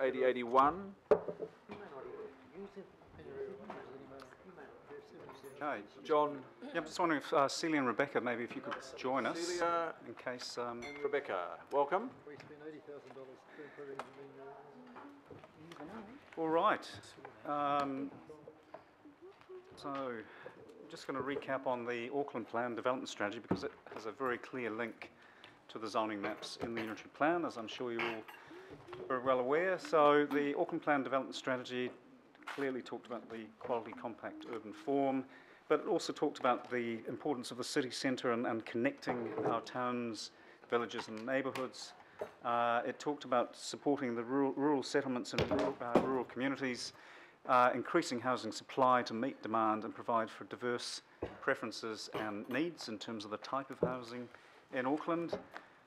8081. Okay. John. Yeah, I'm just wondering if Celia and Rebecca, maybe if you could join us Celia in case. and Rebecca, welcome. We spent $80,000 All right. So, I'm just going to recap on the Auckland Plan Development Strategy because it has a very clear link to the zoning maps in the Unitary Plan, as I'm sure you're all very well aware. So, the Auckland Plan Development Strategy clearly talked about the quality compact urban form, but it also talked about the importance of the city centre and connecting our towns, villages and neighbourhoods. It talked about supporting the rural settlements and rural communities, increasing housing supply to meet demand and provide for diverse preferences and needs in terms of the type of housing in Auckland,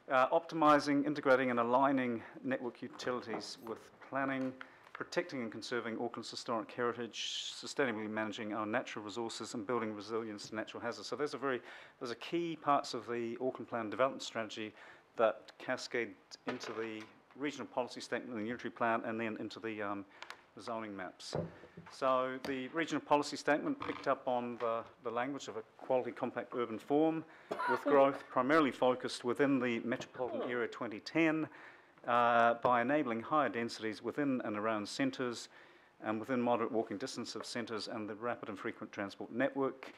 optimising, integrating and aligning network utilities with planning, protecting and conserving Auckland's historic heritage, sustainably managing our natural resources and building resilience to natural hazards. So there's a key parts of the Auckland Plan Development Strategy that cascade into the regional policy statement and the Unitary Plan and then into the zoning maps. So the regional policy statement picked up on the language of a quality compact urban form with growth primarily focused within the metropolitan area 2010 by enabling higher densities within and around centres and within moderate walking distance of centres and the rapid and frequent transport network,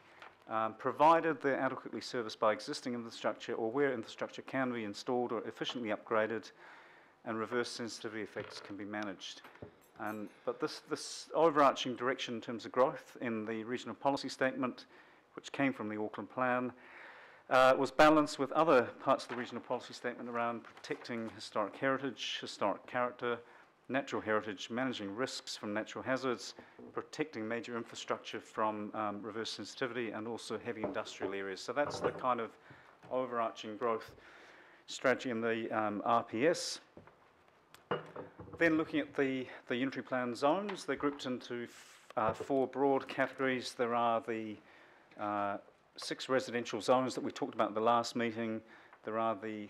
provided they're adequately serviced by existing infrastructure or where infrastructure can be installed or efficiently upgraded and reverse sensitivity effects can be managed. But this overarching direction in terms of growth in the regional policy statement, which came from the Auckland Plan, was balanced with other parts of the regional policy statement around protecting historic heritage, historic character, natural heritage, managing risks from natural hazards, protecting major infrastructure from reverse sensitivity, and also heavy industrial areas. So that's the kind of overarching growth strategy in the RPS. Then looking at the Unitary Plan zones, they're grouped into four broad categories. There are the 6 residential zones that we talked about at the last meeting. There are the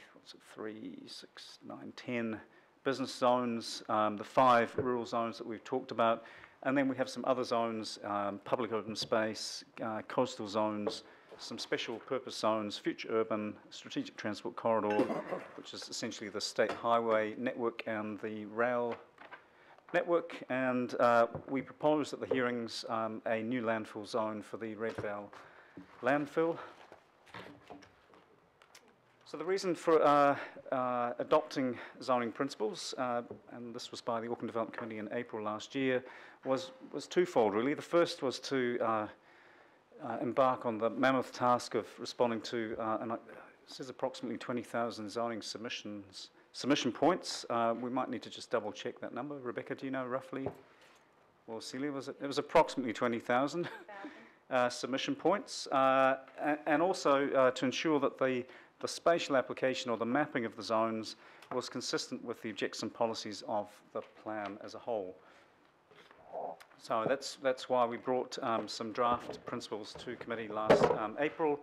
10 business zones, the 5 rural zones that we've talked about, and then we have some other zones, public open space, coastal zones, some special purpose zones, future urban, strategic transport corridor, which is essentially the state highway network and the rail network, and we proposed at the hearings a new landfill zone for the Red Vale landfill. So the reason for adopting zoning principles, and this was by the Auckland Development Committee in April last year, was twofold really. The first was to embark on the mammoth task of responding to, and it says approximately 20,000 zoning submission points. We might need to just double check that number. Rebecca, do you know roughly? Well, Celia, it was approximately 20,000 submission points, and also to ensure that the spatial application or the mapping of the zones was consistent with the objectives and policies of the plan as a whole. So that's why we brought some draft principles to committee last April.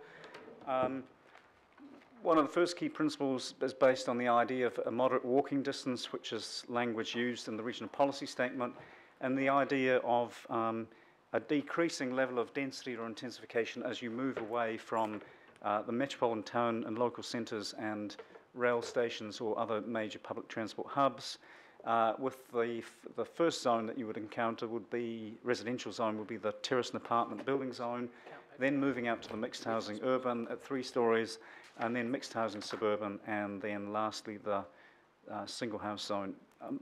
One of the first key principles is based on the idea of a moderate walking distance, which is language used in the regional policy statement, and the idea of a decreasing level of density or intensification as you move away from the metropolitan town and local centres and rail stations or other major public transport hubs. With the first zone that you would encounter would be, residential zone would be the terrace and apartment building zone, then moving out to the mixed housing urban at 3 stories, and then mixed housing suburban, and then lastly the single house zone.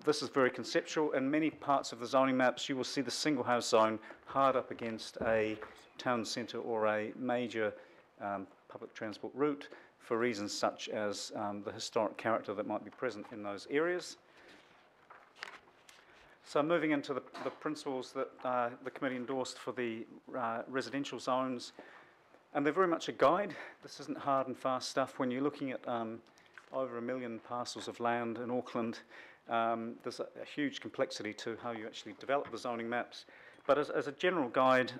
This is very conceptual. In many parts of the zoning maps you will see the single house zone hard up against a town centre or a major public transport route for reasons such as the historic character that might be present in those areas. So moving into the principles that the committee endorsed for the residential zones, and they're very much a guide. This isn't hard and fast stuff. When you're looking at over 1 million parcels of land in Auckland, there's a huge complexity to how you actually develop the zoning maps. But as a general guide,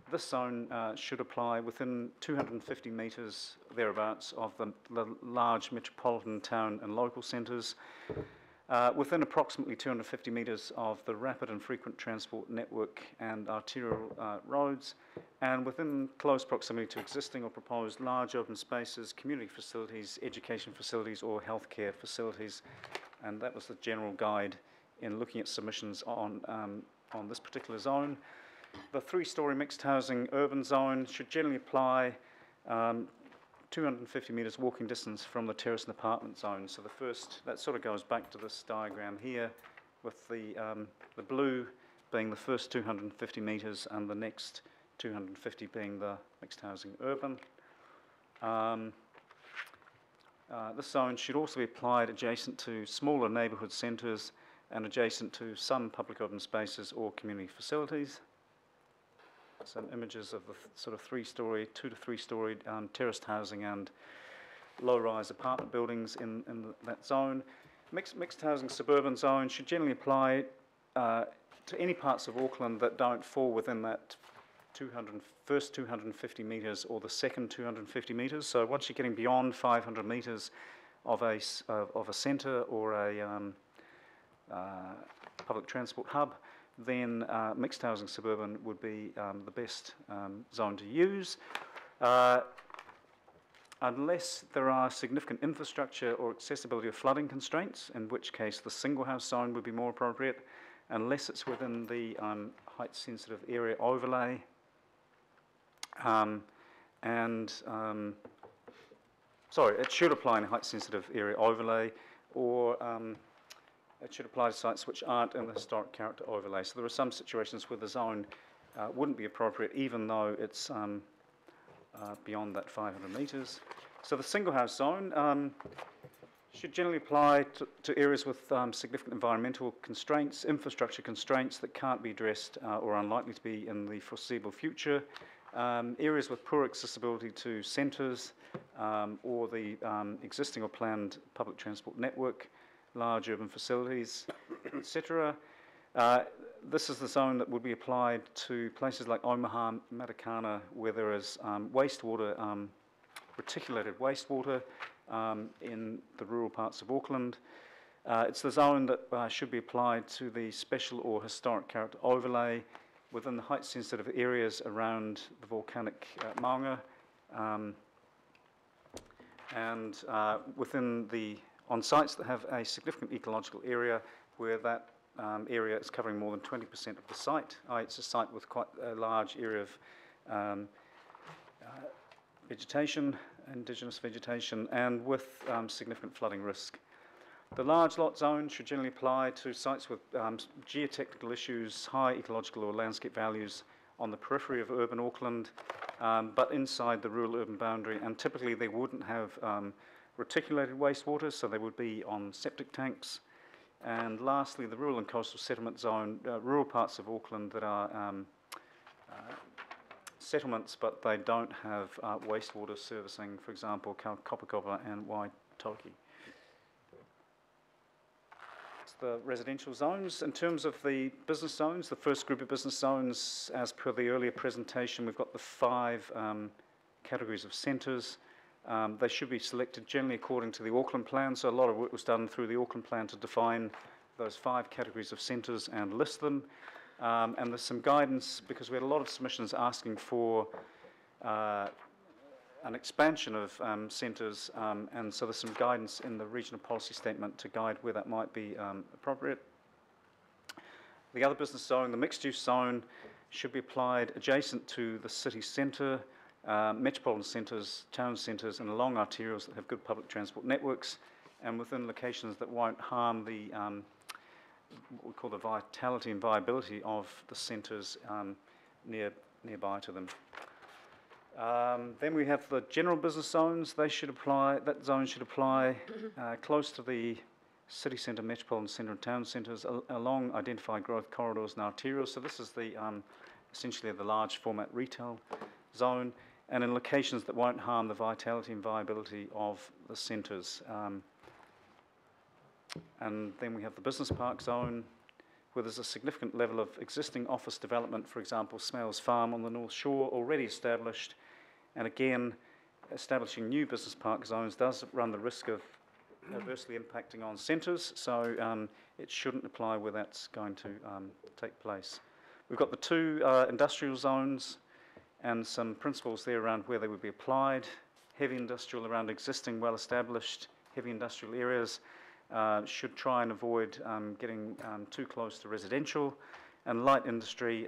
this zone should apply within 250 metres, thereabouts, of the large metropolitan town and local centres. within approximately 250 metres of the rapid and frequent transport network and arterial roads, and within close proximity to existing or proposed large open spaces, community facilities, education facilities or healthcare facilities. And that was the general guide in looking at submissions on this particular zone. The 3-storey mixed housing urban zone should generally apply 250 metres walking distance from the terrace and apartment zone. So the first, that sort of goes back to this diagram here, with the blue being the first 250 metres and the next 250 being the mixed housing urban. This zone should also be applied adjacent to smaller neighbourhood centres and adjacent to some public open spaces or community facilities. Some images of the sort of 3-storey, 2 to 3-storey terraced housing and low-rise apartment buildings in that zone. Mixed housing suburban zone should generally apply to any parts of Auckland that don't fall within that first 250 metres or the second 250 metres. So once you're getting beyond 500 metres of a centre or a public transport hub, then mixed housing suburban would be the best zone to use. Unless there are significant infrastructure or accessibility or flooding constraints, in which case the single house zone would be more appropriate, unless it's within the height sensitive area overlay. Sorry, it should apply in a height sensitive area overlay, or it should apply to sites which aren't in the historic character overlay. So there are some situations where the zone wouldn't be appropriate even though it's beyond that 500 metres. So the single house zone should generally apply to areas with significant environmental constraints, infrastructure constraints that can't be addressed or are unlikely to be in the foreseeable future, areas with poor accessibility to centres or the existing or planned public transport network, large urban facilities, etc. This is the zone that would be applied to places like Omaha, Matakana, where there is wastewater, reticulated wastewater in the rural parts of Auckland. It's the zone that should be applied to the special or historic character overlay within the height sensitive areas around the volcanic maunga, and within on sites that have a significant ecological area where that area is covering more than 20% of the site. It's a site with quite a large area of vegetation, indigenous vegetation, and with significant flooding risk. The large lot zone should generally apply to sites with geotechnical issues, high ecological or landscape values on the periphery of urban Auckland, but inside the rural-urban boundary, and typically they wouldn't have reticulated wastewater, so they would be on septic tanks. And lastly, the rural and coastal settlement zone, rural parts of Auckland that are settlements, but they don't have wastewater servicing, for example, Kopakoppa and Waitoki. It's the residential zones. In terms of the business zones, the first group of business zones, as per the earlier presentation, we've got the 5 categories of centres. They should be selected generally according to the Auckland plan, so a lot of work was done through the Auckland plan to define those 5 categories of centres and list them. And there's some guidance, because we had a lot of submissions asking for an expansion of centres, and so there's some guidance in the regional policy statement to guide where that might be appropriate. The other business zone, the mixed-use zone, should be applied adjacent to the city centre, metropolitan centres, town centres, and along arterials that have good public transport networks, and within locations that won't harm the what we call the vitality and viability of the centres nearby to them. Then we have the general business zones. They should apply. That zone should apply close to the city centre, metropolitan centre, and town centres along identified growth corridors and arterials. So this is the essentially the large format retail zone, and in locations that won't harm the vitality and viability of the centres. And then we have the business park zone, where there's a significant level of existing office development, for example, Smales Farm on the North Shore, already established. And again, establishing new business park zones does run the risk of adversely impacting on centres, so it shouldn't apply where that's going to take place. We've got the two industrial zones and some principles there around where they would be applied. Heavy industrial around existing well-established heavy industrial areas should try and avoid getting too close to residential, and light industry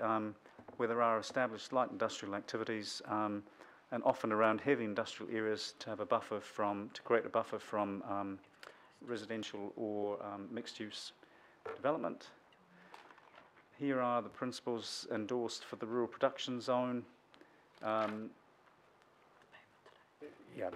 where there are established light industrial activities and often around heavy industrial areas to have a buffer to create a buffer from residential or mixed-use development. Here are the principles endorsed for the rural production zone.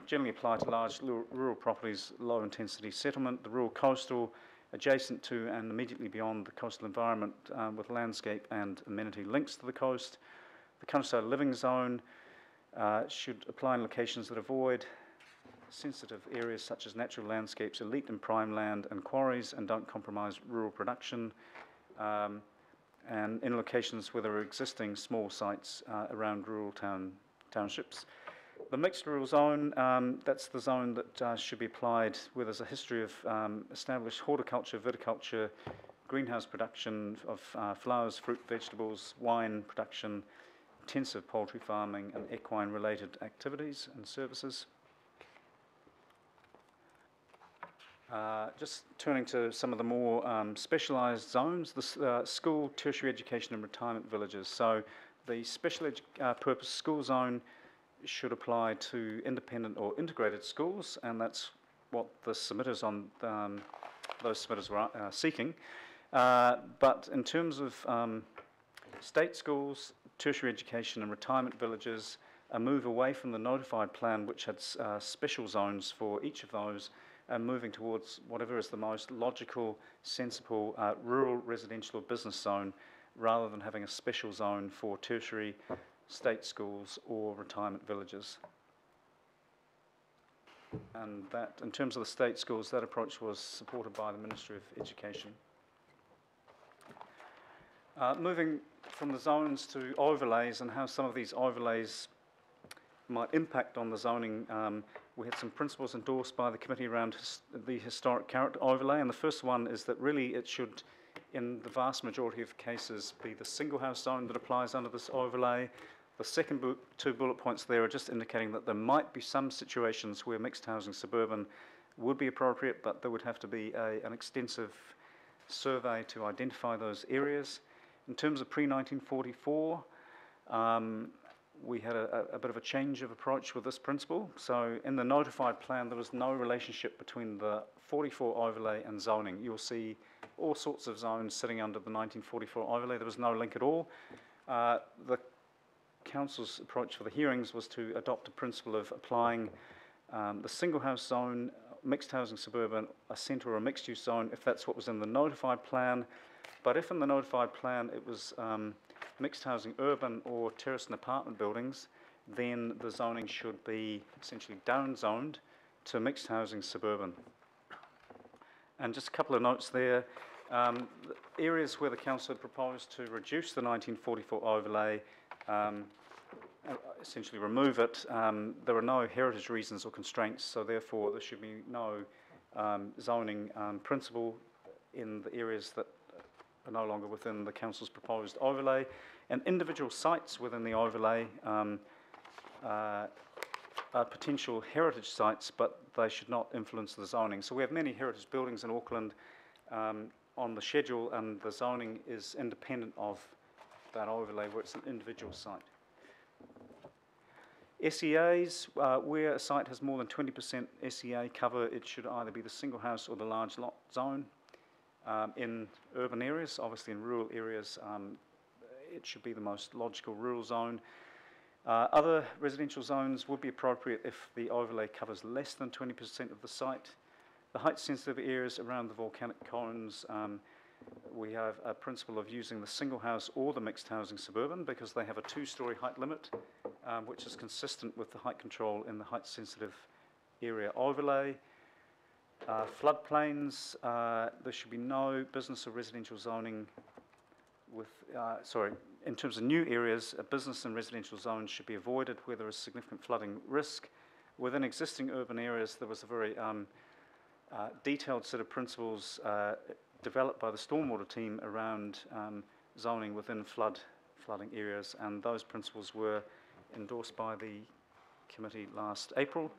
Generally apply to large rural properties, low intensity settlement, the rural coastal, adjacent to and immediately beyond the coastal environment with landscape and amenity links to the coast. The countryside living zone should apply in locations that avoid sensitive areas such as natural landscapes, elite and prime land and quarries, and don't compromise rural production, and in locations where there are existing small sites around rural townships. The mixed rural zone, that's the zone that should be applied where there's a history of established horticulture, viticulture, greenhouse production of flowers, fruit, vegetables, wine production, intensive poultry farming and equine related activities and services. Just turning to some of the more specialised zones, the school, tertiary education and retirement villages. So the special purpose school zone should apply to independent or integrated schools, and that's what the submitters on those submitters were seeking. But in terms of state schools, tertiary education and retirement villages, a move away from the notified plan, which had special zones for each of those, and moving towards whatever is the most logical, sensible rural residential or business zone, rather than having a special zone for tertiary, state schools or retirement villages. And that, in terms of the state schools, that approach was supported by the Ministry of Education. Moving from the zones to overlays and how some of these overlays might impact on the zoning, we had some principles endorsed by the committee around the historic character overlay, and the first one is that really it should, in the vast majority of cases, be the single house zone that applies under this overlay. The second two bullet points there are just indicating that there might be some situations where mixed housing suburban would be appropriate, but there would have to be an extensive survey to identify those areas. In terms of pre-1944, we had a bit of a change of approach with this principle. So in the notified plan, there was no relationship between the 44 overlay and zoning. You'll see all sorts of zones sitting under the 1944 overlay. There was no link at all. The Council's approach for the hearings was to adopt a principle of applying the single house zone, mixed housing suburban, a centre or a mixed use zone, if that's what was in the notified plan. But if in the notified plan it was mixed housing urban or terrace and apartment buildings, then the zoning should be essentially down-zoned to mixed housing suburban. And just a couple of notes there. The areas where the Council had proposed to reduce the 1944 overlay, essentially remove it, there are no heritage reasons or constraints, so therefore there should be no zoning principle in the areas that are no longer within the Council's proposed overlay. And individual sites within the overlay are potential heritage sites, but they should not influence the zoning. So we have many heritage buildings in Auckland on the schedule, and the zoning is independent of that overlay where it's an individual site. SEAs, where a site has more than 20% SEA cover, it should either be the single house or the large lot zone. In urban areas, obviously in rural areas, it should be the most logical rural zone. Other residential zones would be appropriate if the overlay covers less than 20% of the site. The height sensitive areas around the volcanic cones, we have a principle of using the single house or the mixed housing suburban because they have a 2-storey height limit, which is consistent with the height control in the height sensitive area overlay. Floodplains, there should be no business or residential zoning with, in terms of new areas, a business and residential zones should be avoided where there is significant flooding risk. Within existing urban areas, there was a very detailed set of principles developed by the stormwater team around zoning within flooding areas, and those principles were endorsed by the committee last April,